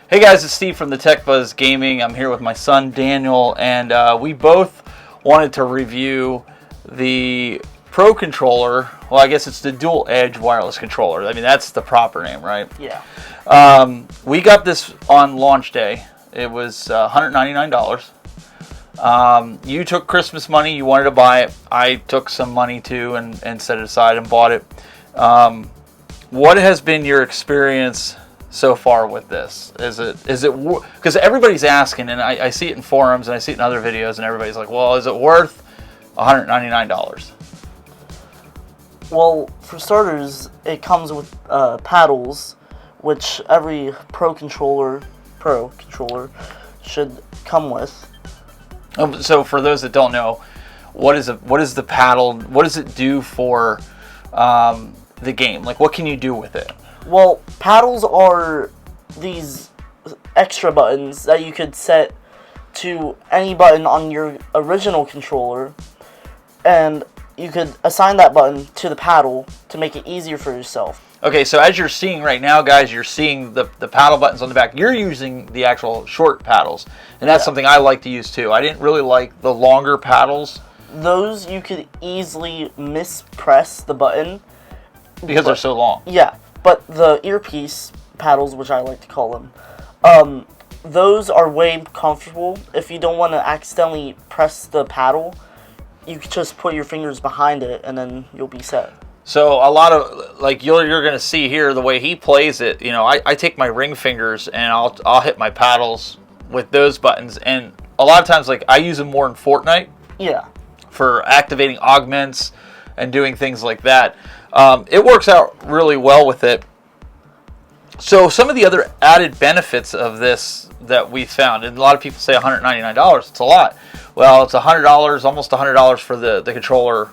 Hey guys, it's Steve from the Tech Buzz Gaming. I'm here with my son Daniel, and we both wanted to review the Pro controller. Well, I guess it's the Dual Edge wireless controller. I mean, that's the proper name, right? Yeah. We got this on launch day. It was $199. You took Christmas money. You wanted to buy it. I took some money too and set it aside and bought it. What has been your experience so far with this? Is it because everybody's asking, and I see it in forums and I see it in other videos, and everybody's like, well, is it worth $199? Well, for starters, it comes with paddles, which every Pro controller should come with. So for those that don't know, what is the paddle? What does it do for the game? Like, what can you do with it? Well, paddles are these extra buttons that you could set to any button on your original controller, and you could assign that button to the paddle to make it easier for yourself. Okay, so as you're seeing right now, guys, you're seeing the paddle buttons on the back. You're using the actual short paddles, and that's something I like to use too. I didn't really like the longer paddles. Those you could easily mispress the button. Because they're so long. Yeah, but the earpiece paddles, which I like to call them, those are way comfortable. If you don't want to accidentally press the paddle, you can just put your fingers behind it, and then you'll be set. So a lot of, like, you're going to see here the way he plays it. You know, I take my ring fingers and I'll hit my paddles with those buttons, and a lot of times, like, I use them more in Fortnite. Yeah. For activating augments and doing things like that. It works out really well with it. So some of the other added benefits of this that we found, and a lot of people say $199, it's a lot. Well, it's $100, almost $100 for the controller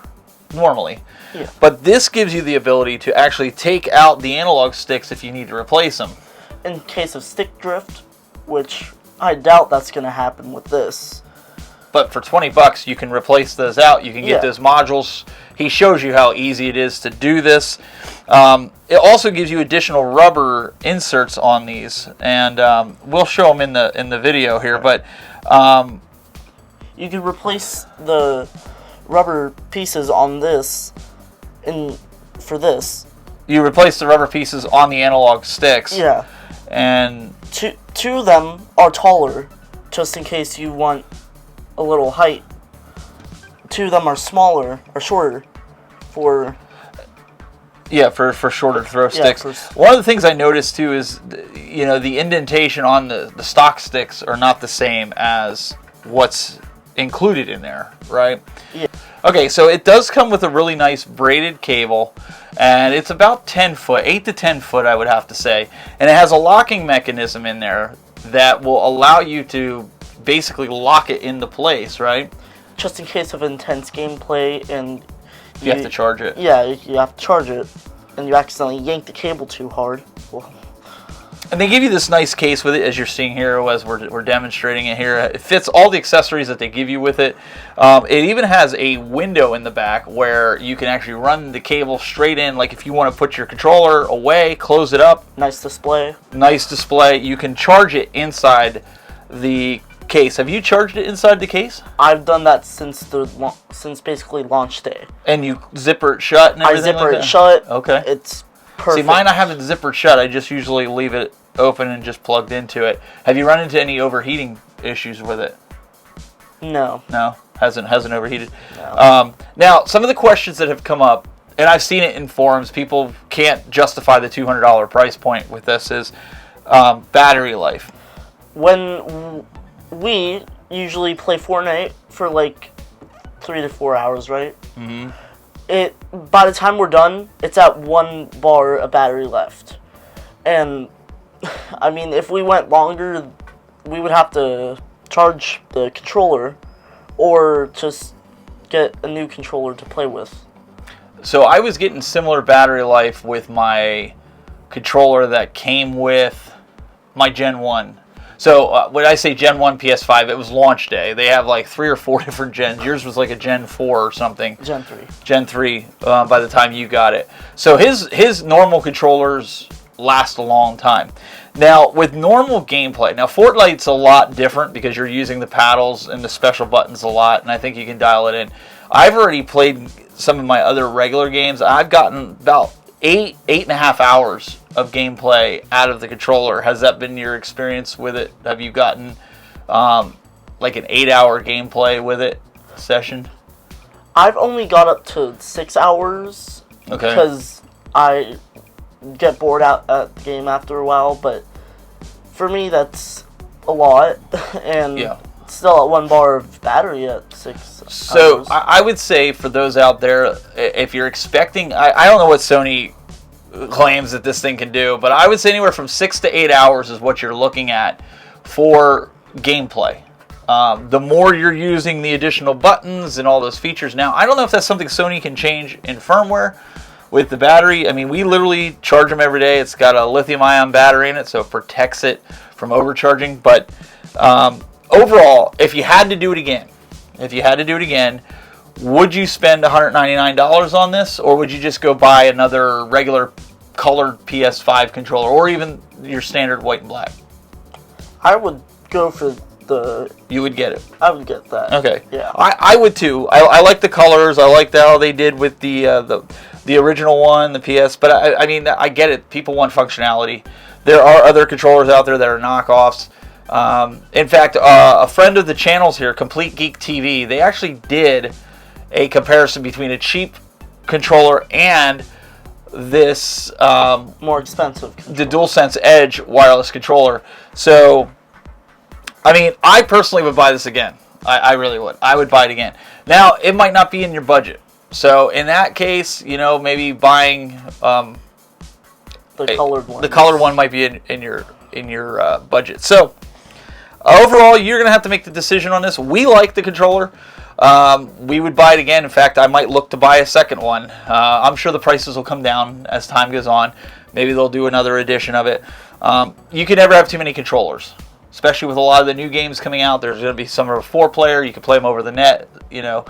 normally. Yeah. But this gives you the ability to actually take out the analog sticks if you need to replace them. In case of stick drift, which I doubt that's going to happen with this. But for $20, you can replace those out. You can get those modules. He shows you how easy it is to do this. It also gives you additional rubber inserts on these, and we'll show them in the video here. But you could replace the rubber pieces on this, for this. You replace the rubber pieces on the analog sticks. Yeah. And two of them are taller, just in case you want a little height. Two of them are smaller or shorter for shorter throw sticks. One of the things I noticed too is, you know, the indentation on the stock sticks are not the same as what's included in there, right? Yeah. Okay, so it does come with a really nice braided cable, and it's about 10 foot, 8 to 10 foot, I would have to say, and it has a locking mechanism in there that will allow you to basically lock it into place, right? Just in case of intense gameplay and you have to charge it. Yeah, you have to charge it, and you accidentally yank the cable too hard. Well. And they give you this nice case with it, as you're seeing here, as we're demonstrating it here. It fits all the accessories that they give you with it. It even has a window in the back where you can actually run the cable straight in. Like if you want to put your controller away, close it up. Nice display. Nice display. You can charge it inside the case. Have you charged it inside the case? I've done that since basically launch day. And you zipper it shut and everything? I zipper it shut. Okay. It's perfect. See, mine I haven't zippered shut. I just usually leave it open and just plugged into it. Have you run into any overheating issues with it? No. No? Hasn't overheated? No. Now, some of the questions that have come up, and I've seen it in forums, people can't justify the $200 price point with this, is battery life. When we usually play Fortnite for like 3 to 4 hours, right? Mm-hmm. By the time we're done, it's at 1 bar of battery left. And, I mean, if we went longer, we would have to charge the controller or just get a new controller to play with. So I was getting similar battery life with my controller that came with my Gen 1. So when I say Gen 1 PS5, it was launch day. They have like 3 or 4 different gens. Yours was like a Gen 4 or something. Gen 3. Gen 3 by the time you got it. So his normal controllers last a long time. Now, with normal gameplay, now Fortnite's a lot different because you're using the paddles and the special buttons a lot, and I think you can dial it in. I've already played some of my other regular games. I've gotten about 8.5 hours of gameplay out of the controller. Has that been your experience with it? Have you gotten like an 8-hour gameplay with it session? I've only got up to 6 hours. Okay. Because I get bored out at the game after a while, but for me that's a lot, and still at 1 bar of battery at 6 hours. So I would say for those out there, if you're expecting, I don't know what Sony claims that this thing can do, but I would say anywhere from 6 to 8 hours is what you're looking at for gameplay. The more you're using the additional buttons and all those features. Now, I don't know if that's something Sony can change in firmware with the battery. I mean, we literally charge them every day. It's got a lithium-ion battery in it, so it protects it from overcharging. But overall, if you had to do it again, would you spend $199 on this, or would you just go buy another regular colored PS5 controller, or even your standard white and black? I would go for the... You would get it? I would get that. Okay. Yeah. I would too. I like the colors. I like how they did with the original one, the PS. But I mean, I get it. People want functionality. There are other controllers out there that are knockoffs. In fact, a friend of the channel's here, Complete Geek TV, they actually did a comparison between a cheap controller and this more expensive controller, the DualSense Edge wireless controller. So, I mean, I personally would buy this again. I really would. I would buy it again. Now, it might not be in your budget. So, in that case, you know, maybe buying the colored one. The colored one might be in your budget. So, overall, you're going to have to make the decision on this. We like the controller. We would buy it again. In fact, I might look to buy a second one. I'm sure the prices will come down as time goes on. Maybe they'll do another edition of it. You can never have too many controllers, especially with a lot of the new games coming out. There's going to be some of a 4-player. You can play them over the net, you know.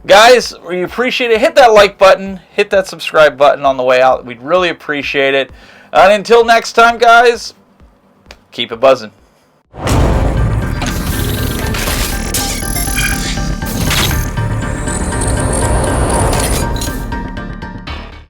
Guys, we appreciate it. Hit that like button. Hit that subscribe button on the way out. We'd really appreciate it. And until next time, guys, keep it buzzing.